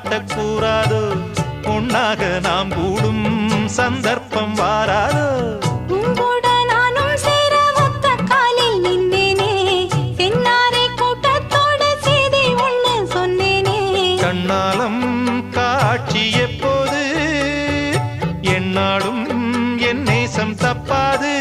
காட்டக்கூடாதோ பொன்னாக நாம் கூடும் சந்தர்ப்பம் வாராதோ உங்கூட நானும் சேர ஒத்த காலில் நின்னேனே சென்னாரை கூட்டத்தோடு செய்தி ஒண்ணு சொன்னேனே கண்ணாலம் காட்சி எப்போது என்னாலும் என் நேசம் தப்பாது